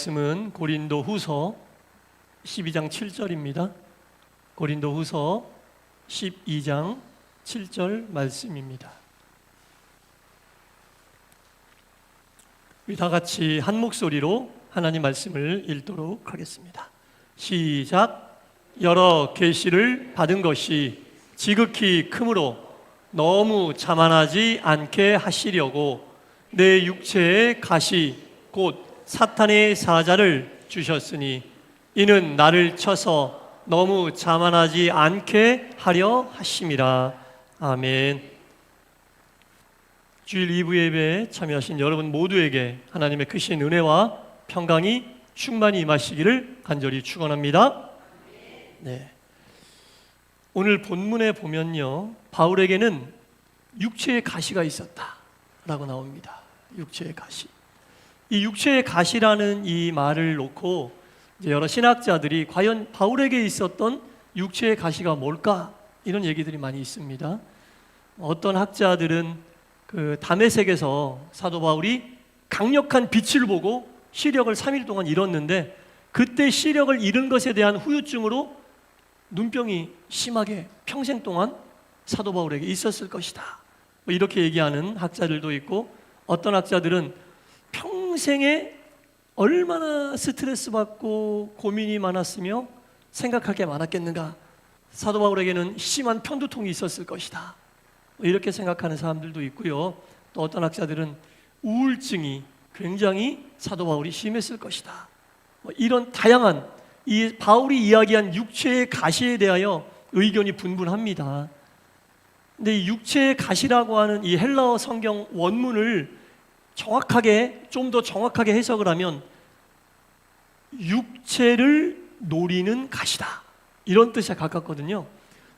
말씀은 고린도후서 12장 7절입니다. 고린도후서 12장 7절 말씀입니다. 우리 다 같이 한 목소리로 하나님 말씀을 읽도록 하겠습니다. 시작. 여러 계시를 받은 것이 지극히 크므로 너무 자만하지 않게 하시려고 내 육체의 가시 곧 사탄의 사자를 주셨으니 이는 나를 쳐서 너무 자만하지 않게 하려 하심이라. 아멘. 주일 2부 예배에 참여하신 여러분 모두에게 하나님의 크신 은혜와 평강이 충만히 임하시기를 간절히 축원합니다. 네. 오늘 본문에 보면요, 바울에게는 육체의 가시가 있었다라고 나옵니다. 육체의 가시. 이 육체의 가시라는 이 말을 놓고 이제 여러 신학자들이 과연 바울에게 있었던 육체의 가시가 뭘까? 이런 얘기들이 많이 있습니다. 어떤 학자들은 그 다메섹에서 사도 바울이 강력한 빛을 보고 시력을 3일 동안 잃었는데 그때 시력을 잃은 것에 대한 후유증으로 눈병이 심하게 평생 동안 사도 바울에게 있었을 것이다, 뭐 이렇게 얘기하는 학자들도 있고, 어떤 학자들은 평생에 얼마나 스트레스 받고 고민이 많았으며 생각할 게 많았겠는가, 사도 바울에게는 심한 편두통이 있었을 것이다, 이렇게 생각하는 사람들도 있고요. 또 어떤 학자들은 우울증이 굉장히 사도 바울이 심했을 것이다, 이런 다양한 이 바울이 이야기한 육체의 가시에 대하여 의견이 분분합니다. 근데 이 육체의 가시라고 하는 이 헬라어 성경 원문을 정확하게, 좀 더 정확하게 해석을 하면 육체를 노리는 가시다, 이런 뜻에 가깝거든요.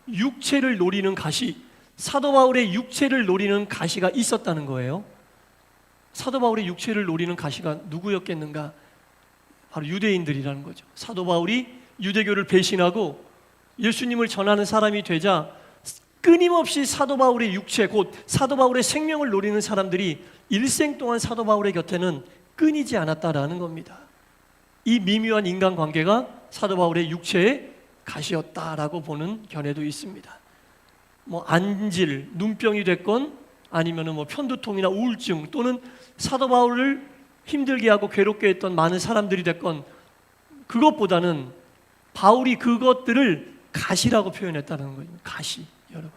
육체를 노리는 가시, 사도 바울의 육체를 노리는 가시가 있었다는 거예요. 사도 바울의 육체를 노리는 가시가 누구였겠는가? 바로 유대인들이라는 거죠. 사도 바울이 유대교를 배신하고 예수님을 전하는 사람이 되자 끊임없이 사도 바울의 육체, 곧 사도 바울의 생명을 노리는 사람들이 일생 동안 사도 바울의 곁에는 끊이지 않았다라는 겁니다. 이 미묘한 인간관계가 사도 바울의 육체의 가시였다라고 보는 견해도 있습니다. 뭐 안질, 눈병이 됐건 아니면은 뭐 편두통이나 우울증, 또는 사도 바울을 힘들게 하고 괴롭게 했던 많은 사람들이 됐건, 그것보다는 바울이 그것들을 가시라고 표현했다는 거예요. 가시. 여러분,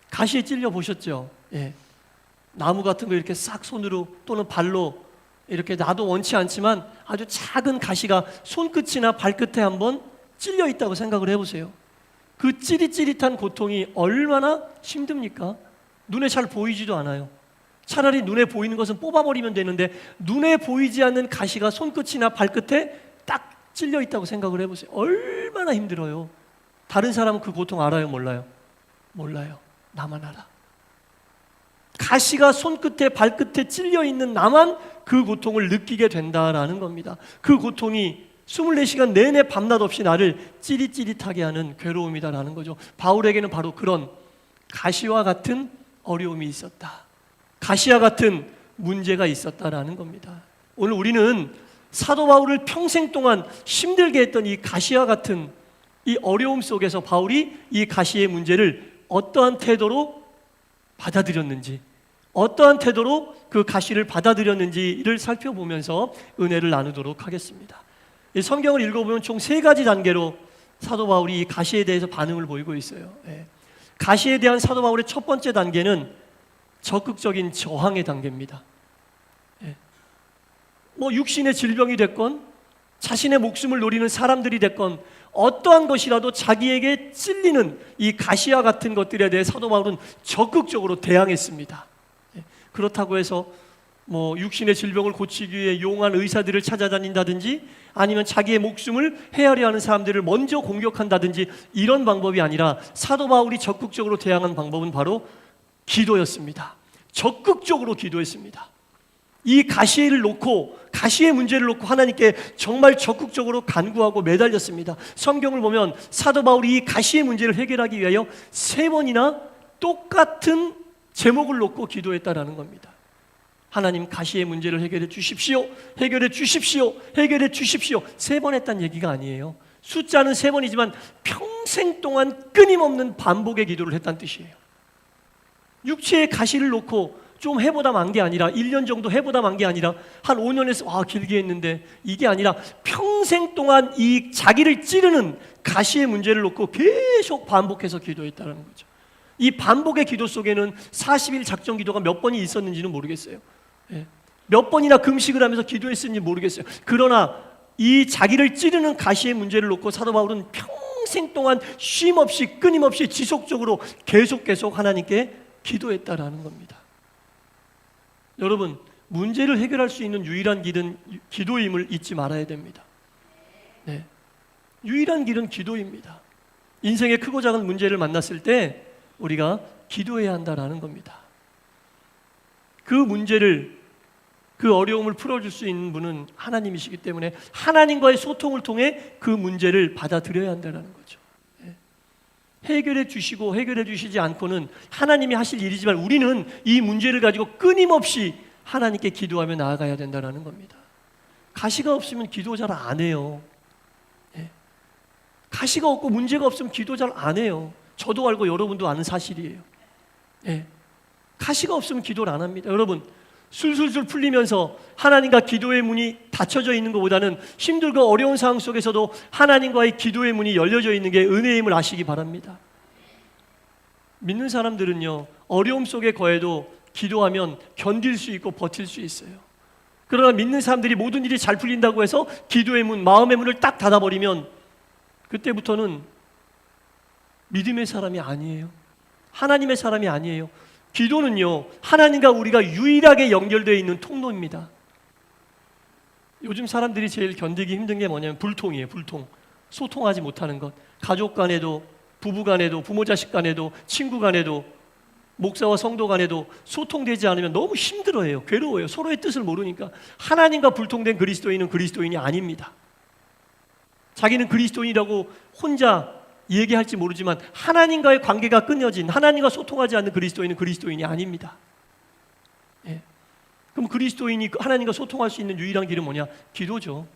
가시에 찔려 보셨죠? 예. 나무 같은 거 이렇게 싹 손으로 또는 발로 이렇게 나도 원치 않지만 아주 작은 가시가 손끝이나 발끝에 한번 찔려 있다고 생각을 해보세요. 그 찌릿찌릿한 고통이 얼마나 힘듭니까? 눈에 잘 보이지도 않아요. 차라리 눈에 보이는 것은 뽑아버리면 되는데 눈에 보이지 않는 가시가 손끝이나 발끝에 딱 찔려 있다고 생각을 해보세요. 얼마나 힘들어요. 다른 사람은 그 고통 알아요? 몰라요? 몰라요. 나만 알아. 가시가 손끝에 발끝에 찔려 있는 나만 그 고통을 느끼게 된다라는 겁니다. 그 고통이 24시간 내내 밤낮 없이 나를 찌릿찌릿하게 하는 괴로움이다라는 거죠. 바울에게는 바로 그런 가시와 같은 어려움이 있었다, 가시와 같은 문제가 있었다라는 겁니다. 오늘 우리는 사도 바울을 평생 동안 힘들게 했던 이 가시와 같은 이 어려움 속에서 바울이 이 가시의 문제를 어떠한 태도로 받아들였는지, 어떠한 태도로 그 가시를 받아들였는지를 살펴보면서 은혜를 나누도록 하겠습니다. 이 성경을 읽어보면 총 3가지 단계로 사도 바울이 이 가시에 대해서 반응을 보이고 있어요. 가시에 대한 사도 바울의 첫 번째 단계는 적극적인 저항의 단계입니다. 뭐 육신의 질병이 됐건 자신의 목숨을 노리는 사람들이 됐건 어떠한 것이라도 자기에게 찔리는 이 가시와 같은 것들에 대해 사도 바울은 적극적으로 대항했습니다. 그렇다고 해서 뭐 육신의 질병을 고치기 위해 용한 의사들을 찾아다닌다든지 아니면 자기의 목숨을 헤아려 하는 사람들을 먼저 공격한다든지 이런 방법이 아니라 사도 바울이 적극적으로 대항한 방법은 바로 기도였습니다. 적극적으로 기도했습니다. 이 가시를 놓고, 가시의 문제를 놓고 하나님께 정말 적극적으로 간구하고 매달렸습니다. 성경을 보면 사도 바울이 이 가시의 문제를 해결하기 위하여 3번이나 똑같은 제목을 놓고 기도했다라는 겁니다. 하나님 가시의 문제를 해결해 주십시오. 해결해 주십시오. 해결해 주십시오. 3번 했다는 얘기가 아니에요. 숫자는 3번이지만 평생 동안 끊임없는 반복의 기도를 했다는 뜻이에요. 육체의 가시를 놓고 좀 해보다 만 게 아니라 1년 정도 해보다 만 게 아니라 한 5년에서 길게 했는데 이게 아니라 평생 동안 이 자기를 찌르는 가시의 문제를 놓고 계속 반복해서 기도했다는 거죠. 이 반복의 기도 속에는 40일 작정 기도가 몇 번이 있었는지는 모르겠어요. 몇 번이나 금식을 하면서 기도했는지 모르겠어요. 그러나 이 자기를 찌르는 가시의 문제를 놓고 사도 바울은 평생 동안 쉼 없이 끊임없이 지속적으로 계속 하나님께 기도했다라는 겁니다. 여러분, 문제를 해결할 수 있는 유일한 길은 기도임을 잊지 말아야 됩니다. 네. 유일한 길은 기도입니다. 인생의 크고 작은 문제를 만났을 때 우리가 기도해야 한다라는 겁니다. 그 문제를, 그 어려움을 풀어줄 수 있는 분은 하나님이시기 때문에 하나님과의 소통을 통해 그 문제를 받아들여야 한다는 거죠. 해결해 주시고 해결해 주시지 않고는 하나님이 하실 일이지만 우리는 이 문제를 가지고 끊임없이 하나님께 기도하며 나아가야 된다는 겁니다. 가시가 없으면 기도 잘 안 해요. 가시가 없고 문제가 없으면 기도 잘 안 해요. 저도 알고 여러분도 아는 사실이에요. 가시가 없으면 기도를 안 합니다. 여러분, 술술술 풀리면서 하나님과 기도의 문이 닫혀져 있는 것보다는 힘들고 어려운 상황 속에서도 하나님과의 기도의 문이 열려져 있는 게 은혜임을 아시기 바랍니다. 믿는 사람들은요, 어려움 속에 거해도 기도하면 견딜 수 있고 버틸 수 있어요. 그러나 믿는 사람들이 모든 일이 잘 풀린다고 해서 기도의 문, 마음의 문을 딱 닫아버리면 그때부터는 믿음의 사람이 아니에요. 하나님의 사람이 아니에요. 기도는요, 하나님과 우리가 유일하게 연결되어 있는 통로입니다. 요즘 사람들이 제일 견디기 힘든 게 뭐냐면 불통이에요. 불통. 소통하지 못하는 것. 가족 간에도, 부부 간에도, 부모 자식 간에도, 친구 간에도, 목사와 성도 간에도 소통되지 않으면 너무 힘들어해요. 괴로워요. 서로의 뜻을 모르니까. 하나님과 불통된 그리스도인은 그리스도인이 아닙니다. 자기는 그리스도인이라고 혼자 얘기할지 모르지만 하나님과의 관계가 끊어진, 하나님과 소통하지 않는 그리스도인은 그리스도인이 아닙니다. 그럼 그리스도인이 하나님과 소통할 수 있는 유일한 길은 뭐냐? 기도죠.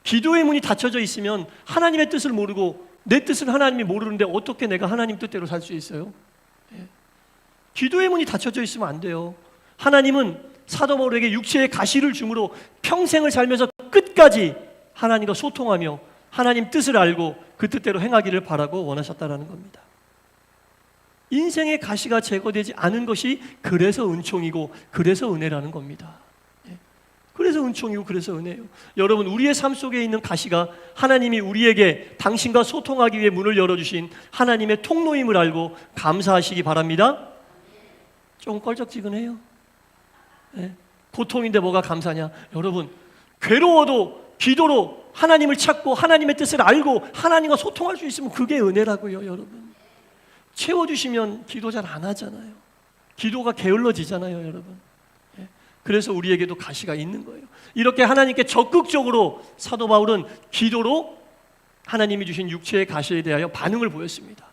기도의 문이 닫혀져 있으면 하나님의 뜻을 모르고 내 뜻을 하나님이 모르는데 어떻게 내가 하나님 뜻대로 살 수 있어요? 기도의 문이 닫혀져 있으면 안 돼요. 하나님은 사도 바울에게 육체의 가시를 주므로 평생을 살면서 끝까지 하나님과 소통하며 하나님 뜻을 알고 그 뜻대로 행하기를 바라고 원하셨다라는 겁니다. 인생의 가시가 제거되지 않은 것이 그래서 은총이고 그래서 은혜라는 겁니다. 그래서 은총이고 그래서 은혜예요. 여러분, 우리의 삶 속에 있는 가시가 하나님이 우리에게 당신과 소통하기 위해 문을 열어주신 하나님의 통로임을 알고 감사하시기 바랍니다. 좀 껄쩍지근해요. 고통인데 뭐가 감사냐? 여러분, 괴로워도 기도로 하나님을 찾고 하나님의 뜻을 알고 하나님과 소통할 수 있으면 그게 은혜라고요. 여러분, 채워주시면 기도 잘 안 하잖아요. 기도가 게을러지잖아요. 여러분, 그래서 우리에게도 가시가 있는 거예요. 이렇게 하나님께 적극적으로 사도 바울은 기도로 하나님이 주신 육체의 가시에 대하여 반응을 보였습니다.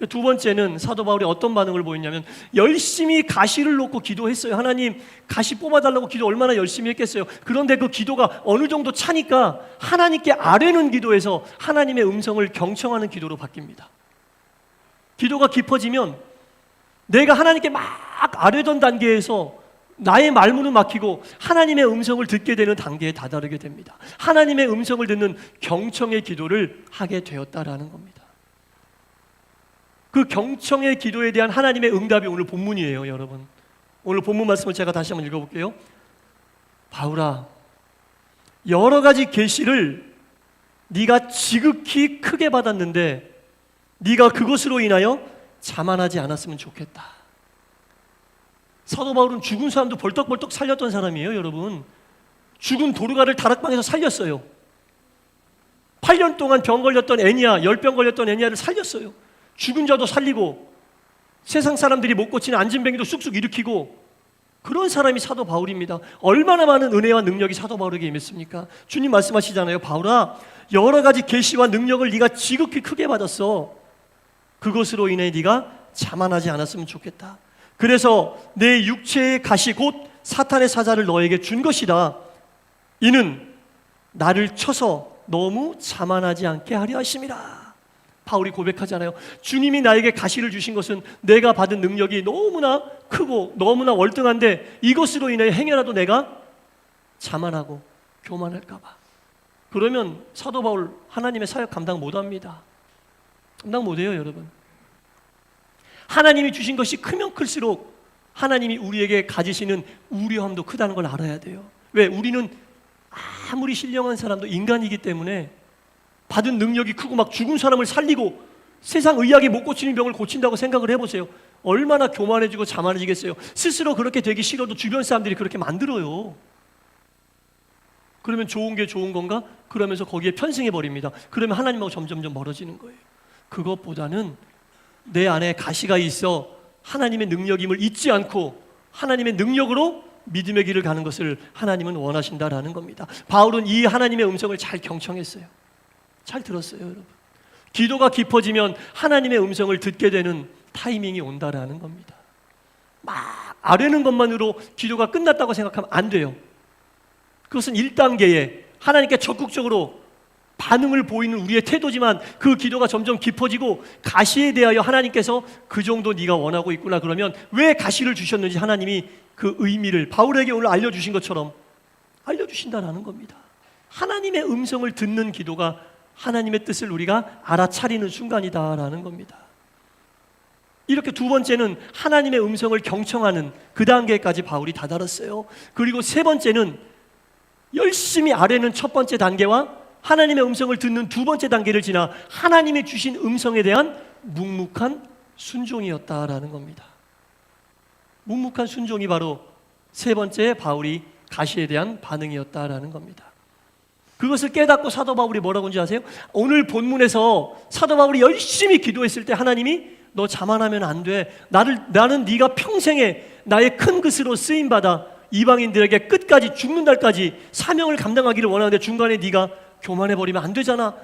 두 번째는 사도 바울이 어떤 반응을 보였냐면 열심히 가시를 놓고 기도했어요. 하나님, 가시 뽑아달라고 기도 얼마나 열심히 했겠어요. 그런데 그 기도가 어느 정도 차니까 하나님께 아뢰는 기도에서 하나님의 음성을 경청하는 기도로 바뀝니다. 기도가 깊어지면 내가 하나님께 막 아뢰던 단계에서 나의 말문은 막히고 하나님의 음성을 듣게 되는 단계에 다다르게 됩니다. 하나님의 음성을 듣는 경청의 기도를 하게 되었다라는 겁니다. 그 경청의 기도에 대한 하나님의 응답이 오늘 본문이에요. 여러분, 오늘 본문 말씀을 제가 다시 한번 읽어볼게요. 바울아, 여러 가지 계시를 네가 지극히 크게 받았는데 네가 그것으로 인하여 자만하지 않았으면 좋겠다. 사도 바울은 죽은 사람도 벌떡벌떡 살렸던 사람이에요. 여러분, 죽은 도르가를 다락방에서 살렸어요. 8년 동안 병 걸렸던 애니야, 열병 걸렸던 애니야를 살렸어요. 죽은 자도 살리고 세상 사람들이 못 고치는 안진뱅이도 쑥쑥 일으키고 그런 사람이 사도 바울입니다. 얼마나 많은 은혜와 능력이 사도 바울에게 임했습니까? 주님 말씀하시잖아요. 바울아, 여러 가지 계시와 능력을 네가 지극히 크게 받았어. 그것으로 인해 네가 자만하지 않았으면 좋겠다. 그래서 내 육체의 가시 곧 사탄의 사자를 너에게 준 것이다. 이는 나를 쳐서 너무 자만하지 않게 하려 하심이라. 바울이 고백하잖아요. 주님이 나에게 가시를 주신 것은 내가 받은 능력이 너무나 크고 너무나 월등한데 이것으로 인해 행여라도 내가 자만하고 교만할까 봐. 그러면 사도 바울 하나님의 사역 감당 못합니다. 감당 못해요, 여러분. 하나님이 주신 것이 크면 클수록 하나님이 우리에게 가지시는 우려함도 크다는 걸 알아야 돼요. 왜? 우리는 아무리 신령한 사람도 인간이기 때문에 받은 능력이 크고 막 죽은 사람을 살리고 세상 의학이 못 고치는 병을 고친다고 생각을 해보세요. 얼마나 교만해지고 자만해지겠어요. 스스로 그렇게 되기 싫어도 주변 사람들이 그렇게 만들어요. 그러면 좋은 게 좋은 건가? 그러면서 거기에 편승해버립니다. 그러면 하나님하고 점점점 멀어지는 거예요. 그것보다는 내 안에 가시가 있어 하나님의 능력임을 잊지 않고 하나님의 능력으로 믿음의 길을 가는 것을 하나님은 원하신다라는 겁니다. 바울은 이 하나님의 음성을 잘 경청했어요. 잘 들었어요, 여러분. 기도가 깊어지면 하나님의 음성을 듣게 되는 타이밍이 온다라는 겁니다. 막 아뢰는 것만으로 기도가 끝났다고 생각하면 안 돼요. 그것은 1단계에 하나님께 적극적으로 반응을 보이는 우리의 태도지만 그 기도가 점점 깊어지고 가시에 대하여 하나님께서 그 정도 네가 원하고 있구나 그러면 왜 가시를 주셨는지 하나님이 그 의미를 바울에게 오늘 알려주신 것처럼 알려주신다라는 겁니다. 하나님의 음성을 듣는 기도가 하나님의 뜻을 우리가 알아차리는 순간이다라는 겁니다. 이렇게 두 번째는 하나님의 음성을 경청하는 그 단계까지 바울이 다다랐어요. 그리고 세 번째는 열심히 아뢰는 첫 번째 단계와 하나님의 음성을 듣는 두 번째 단계를 지나 하나님이 주신 음성에 대한 묵묵한 순종이었다라는 겁니다. 묵묵한 순종이 바로 세 번째 바울이 가시에 대한 반응이었다라는 겁니다. 그것을 깨닫고 사도 바울이 뭐라고 하는지 아세요? 오늘 본문에서 사도 바울이 열심히 기도했을 때 하나님이 너 자만하면 안 돼. 나는 네가 평생에 나의 큰 것으로 쓰임받아 이방인들에게 끝까지 죽는 날까지 사명을 감당하기를 원하는데 중간에 네가 교만해버리면 안 되잖아.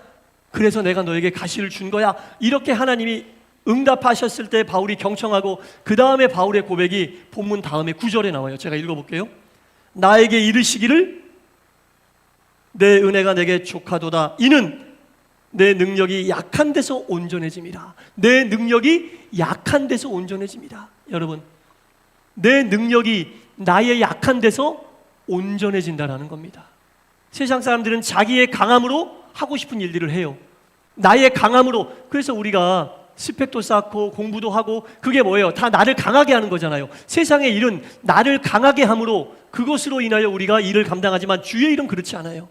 그래서 내가 너에게 가시를 준 거야. 이렇게 하나님이 응답하셨을 때 바울이 경청하고 그 다음에 바울의 고백이 본문 다음에 9절에 나와요. 제가 읽어볼게요. 나에게 이르시기를 내 은혜가 내게 족하도다. 이는 내 능력이 약한 데서 온전해짐이라. 내 능력이 약한 데서 온전해짐이라. 여러분, 내 능력이 나의 약한 데서 온전해진다라는 겁니다. 세상 사람들은 자기의 강함으로 하고 싶은 일들을 해요. 나의 강함으로. 그래서 우리가 스펙도 쌓고 공부도 하고 그게 뭐예요? 다 나를 강하게 하는 거잖아요. 세상의 일은 나를 강하게 함으로 그것으로 인하여 우리가 일을 감당하지만 주의 일은 그렇지 않아요.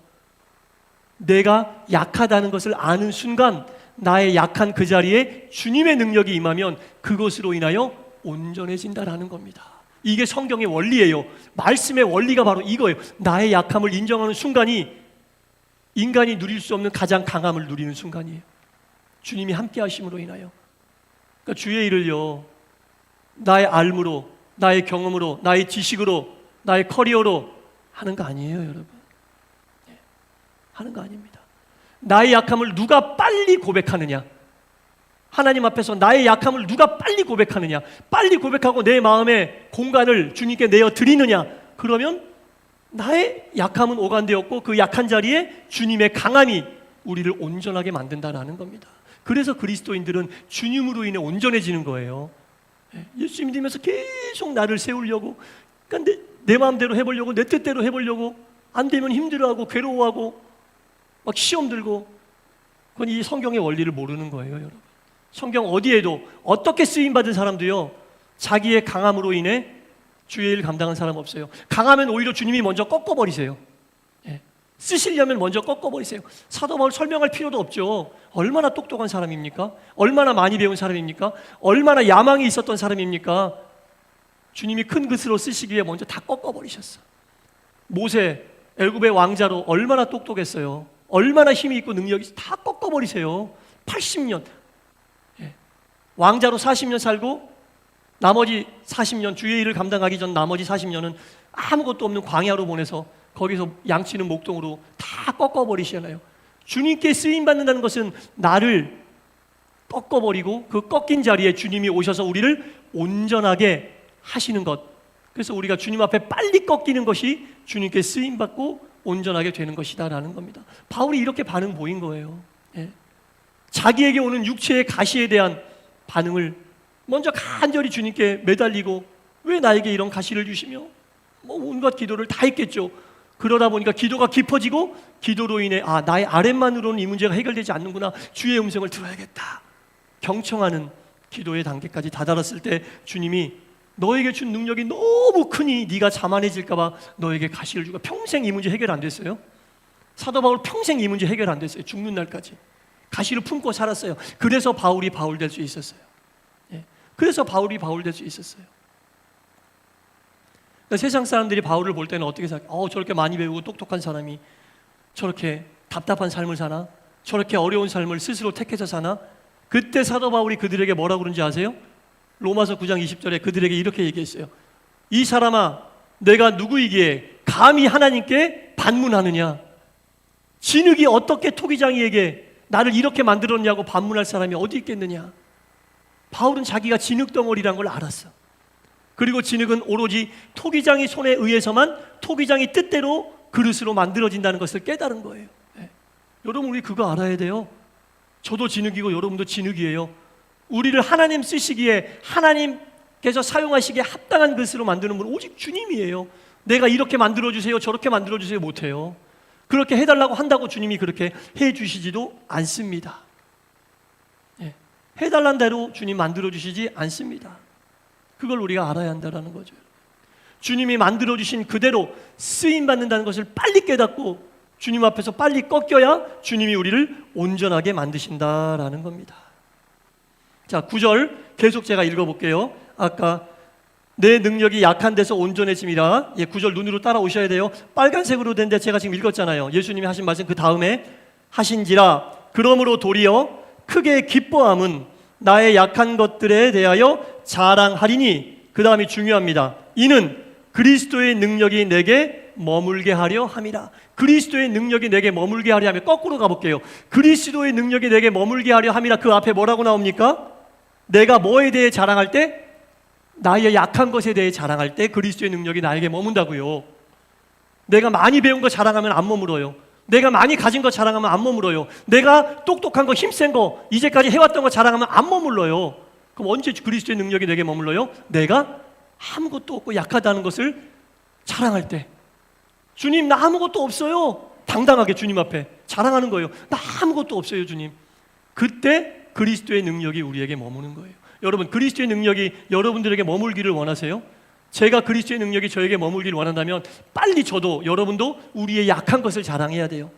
내가 약하다는 것을 아는 순간 나의 약한 그 자리에 주님의 능력이 임하면 그것으로 인하여 온전해진다라는 겁니다. 이게 성경의 원리예요. 말씀의 원리가 바로 이거예요. 나의 약함을 인정하는 순간이 인간이 누릴 수 없는 가장 강함을 누리는 순간이에요. 주님이 함께 하심으로 인하여. 그러니까 주의 일을요, 나의 알므로, 나의 경험으로, 나의 지식으로, 나의 커리어로 하는 거 아니에요, 여러분. 하는 거 아닙니다. 나의 약함을 누가 빨리 고백하느냐, 하나님 앞에서 나의 약함을 누가 빨리 고백하느냐, 빨리 고백하고 내 마음의 공간을 주님께 내어 드리느냐, 그러면 나의 약함은 오간되었고 그 약한 자리에 주님의 강함이 우리를 온전하게 만든다라는 겁니다. 그래서 그리스도인들은 주님으로 인해 온전해지는 거예요. 예수 믿으면서 계속 나를 세우려고, 그러니까 내 마음대로 해보려고, 내 뜻대로 해보려고, 안 되면 힘들어하고 괴로워하고 막 시험 들고, 그건 이 성경의 원리를 모르는 거예요, 여러분. 성경 어디에도 어떻게 쓰임받은 사람도요, 자기의 강함으로 인해 주의 일 감당한 사람 없어요. 강하면 오히려 주님이 먼저 꺾어버리세요. 쓰시려면 먼저 꺾어버리세요. 사도 바울 설명할 필요도 없죠. 얼마나 똑똑한 사람입니까? 얼마나 많이 배운 사람입니까? 얼마나 야망이 있었던 사람입니까? 주님이 큰 것으로 쓰시기 위해 먼저 다 꺾어버리셨어. 모세 애굽의 왕자로 얼마나 똑똑했어요. 얼마나 힘이 있고 능력이 있어. 다 꺾어버리세요. 80년 왕자로 40년 살고 나머지 40년 주의 일을 감당하기 전 나머지 40년은 아무것도 없는 광야로 보내서 거기서 양치는 목동으로 다 꺾어버리시잖아요. 주님께 쓰임받는다는 것은 나를 꺾어버리고 그 꺾인 자리에 주님이 오셔서 우리를 온전하게 하시는 것. 그래서 우리가 주님 앞에 빨리 꺾이는 것이 주님께 쓰임받고 온전하게 되는 것이다라는 겁니다. 바울이 이렇게 반응 보인 거예요. 예. 자기에게 오는 육체의 가시에 대한 반응을 먼저 간절히 주님께 매달리고, 왜 나에게 이런 가시를 주시며, 온갖 기도를 다 했겠죠. 그러다 보니까 기도가 깊어지고, 기도로 인해 나의 아랫만으로는 이 문제가 해결되지 않는구나, 주의 음성을 들어야겠다, 경청하는 기도의 단계까지 다다랐을 때 주님이 너에게 준 능력이 너무 크니 네가 자만해질까 봐 너에게 가시를 주고, 평생 이 문제 해결 안 됐어요. 사도 바울 평생 이 문제 해결 안 됐어요. 죽는 날까지 가시를 품고 살았어요. 그래서 바울이 바울 될 수 있었어요. 예. 그래서 바울이 바울 될 수 있었어요. 그러니까 세상 사람들이 바울을 볼 때는 어떻게 생각해요? 저렇게 많이 배우고 똑똑한 사람이 저렇게 답답한 삶을 사나? 저렇게 어려운 삶을 스스로 택해서 사나? 그때 사도 바울이 그들에게 뭐라고 그런지 아세요? 로마서 9장 20절에 그들에게 이렇게 얘기했어요. 이 사람아, 내가 누구이기에 감히 하나님께 반문하느냐? 진흙이 어떻게 토기장이에게 나를 이렇게 만들었냐고 반문할 사람이 어디 있겠느냐? 바울은 자기가 진흙덩어리란 걸 알았어. 그리고 진흙은 오로지 토기장이 손에 의해서만 토기장이 뜻대로 그릇으로 만들어진다는 것을 깨달은 거예요. 네. 여러분, 우리 그거 알아야 돼요. 저도 진흙이고 여러분도 진흙이에요. 우리를 하나님 쓰시기에, 하나님께서 사용하시기에 합당한 그릇으로 만드는 분은 오직 주님이에요. 내가 이렇게 만들어주세요, 저렇게 만들어주세요 못해요. 그렇게 해달라고 한다고 주님이 그렇게 해주시지도 않습니다. 예. 해달란 대로 주님 만들어주시지 않습니다. 그걸 우리가 알아야 한다는 거죠. 주님이 만들어주신 그대로 쓰임받는다는 것을 빨리 깨닫고 주님 앞에서 빨리 꺾여야 주님이 우리를 온전하게 만드신다라는 겁니다. 자, 9절 계속 제가 읽어볼게요. 아까 내 능력이 약한 데서 온전해짐이라, 9절 눈으로 따라오셔야 돼요. 빨간색으로 된데 제가 지금 읽었잖아요. 예수님이 하신 말씀 그 다음에 하신지라 그러므로 도리어 크게 기뻐함은 나의 약한 것들에 대하여 자랑하리니, 그 다음이 중요합니다. 이는 그리스도의 능력이 내게 머물게 하려 함이라. 그리스도의 능력이 내게 머물게 하려 하면, 거꾸로 가볼게요. 그리스도의 능력이 내게 머물게 하려 함이라, 그 앞에 뭐라고 나옵니까? 내가 뭐에 대해 자랑할 때? 나의 약한 것에 대해 자랑할 때 그리스도의 능력이 나에게 머문다고요. 내가 많이 배운 거 자랑하면 안 머물어요. 내가 많이 가진 거 자랑하면 안 머물어요. 내가 똑똑한 거, 힘센 거, 이제까지 해왔던 거 자랑하면 안 머물러요. 그럼 언제 그리스도의 능력이 내게 머물러요? 내가 아무것도 없고 약하다는 것을 자랑할 때. 주님, 나 아무것도 없어요. 당당하게 주님 앞에 자랑하는 거예요. 나 아무것도 없어요, 주님. 그때 그리스도의 능력이 우리에게 머무는 거예요. 여러분, 그리스도의 능력이 여러분들에게 머물기를 원하세요? 제가 그리스도의 능력이 저에게 머물기를 원한다면 빨리 저도, 여러분도 우리의 약한 것을 자랑해야 돼요.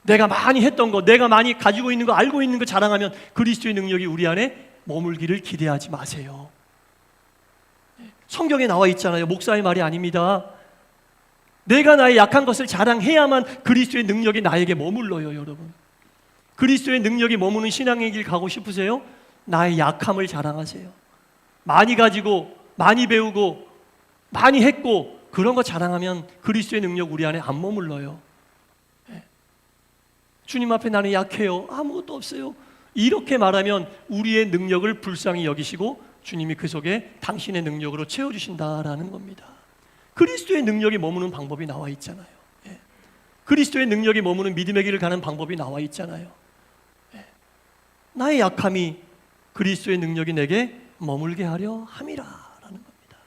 내가 많이 했던 거, 내가 많이 가지고 있는 거, 알고 있는 거 자랑하면 그리스도의 능력이 우리 안에 머물기를 기대하지 마세요. 성경에 나와 있잖아요. 목사의 말이 아닙니다. 내가 나의 약한 것을 자랑해야만 그리스도의 능력이 나에게 머물러요, 여러분. 그리스도의 능력이 머무는 신앙의 길 가고 싶으세요? 나의 약함을 자랑하세요. 많이 가지고, 많이 배우고, 많이 했고, 그런 거 자랑하면 그리스도의 능력 우리 안에 안 머물러요. 주님 앞에 나는 약해요, 아무것도 없어요, 이렇게 말하면 우리의 능력을 불쌍히 여기시고 주님이 그 속에 당신의 능력으로 채워주신다라는 겁니다. 그리스도의 능력이 머무는 방법이 나와 있잖아요. 그리스도의 능력이 머무는 믿음의 길을 가는 방법이 나와 있잖아요. 나의 약함이 그리스도의 능력이 내게 머물게 하려 함이라라는 겁니다.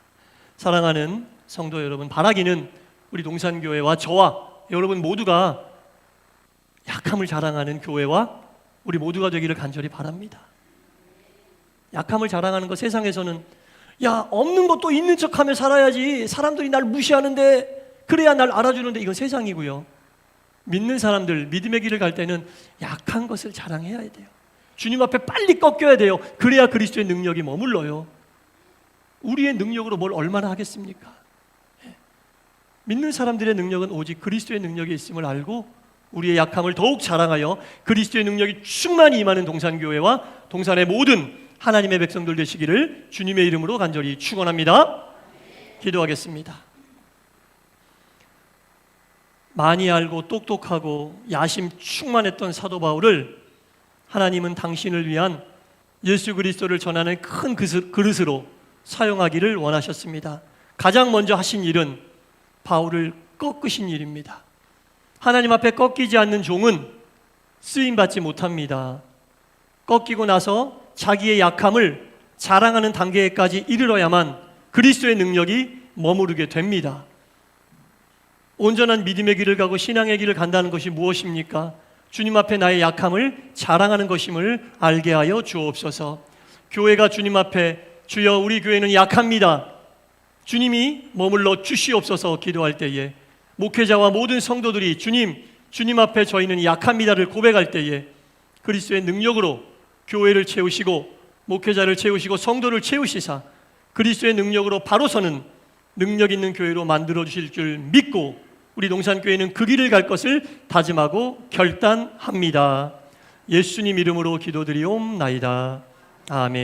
사랑하는 성도 여러분, 바라기는 우리 동산교회와 저와 여러분 모두가 약함을 자랑하는 교회와 우리 모두가 되기를 간절히 바랍니다. 약함을 자랑하는 거, 세상에서는 야, 없는 것도 있는 척하며 살아야지, 사람들이 날 무시하는데 그래야 날 알아주는데, 이건 세상이고요. 믿는 사람들, 믿음의 길을 갈 때는 약한 것을 자랑해야 돼요. 주님 앞에 빨리 꺾여야 돼요. 그래야 그리스도의 능력이 머물러요. 우리의 능력으로 뭘 얼마나 하겠습니까? 믿는 사람들의 능력은 오직 그리스도의 능력이 있음을 알고 우리의 약함을 더욱 자랑하여 그리스도의 능력이 충만히 임하는 동산교회와 동산의 모든 하나님의 백성들 되시기를 주님의 이름으로 간절히 축원합니다. 기도하겠습니다. 많이 알고 똑똑하고 야심 충만했던 사도 바울을 하나님은 당신을 위한 예수 그리스도를 전하는 큰 그릇으로 사용하기를 원하셨습니다. 가장 먼저 하신 일은 바울을 꺾으신 일입니다. 하나님 앞에 꺾이지 않는 종은 쓰임받지 못합니다. 꺾이고 나서 자기의 약함을 자랑하는 단계까지 이르러야만 그리스도의 능력이 머무르게 됩니다. 온전한 믿음의 길을 가고 신앙의 길을 간다는 것이 무엇입니까? 주님 앞에 나의 약함을 자랑하는 것임을 알게 하여 주옵소서. 교회가 주님 앞에 주여 우리 교회는 약합니다, 주님이 머물러 주시옵소서 기도할 때에, 목회자와 모든 성도들이 주님 앞에 저희는 약합니다를 고백할 때에 그리스도의 능력으로 교회를 채우시고 목회자를 채우시고 성도를 채우시사 그리스도의 능력으로 바로 서는 능력 있는 교회로 만들어 주실 줄 믿고 우리 농산교회는 그 길을 갈 것을 다짐하고 결단합니다. 예수님 이름으로 기도드리옵나이다. 아멘.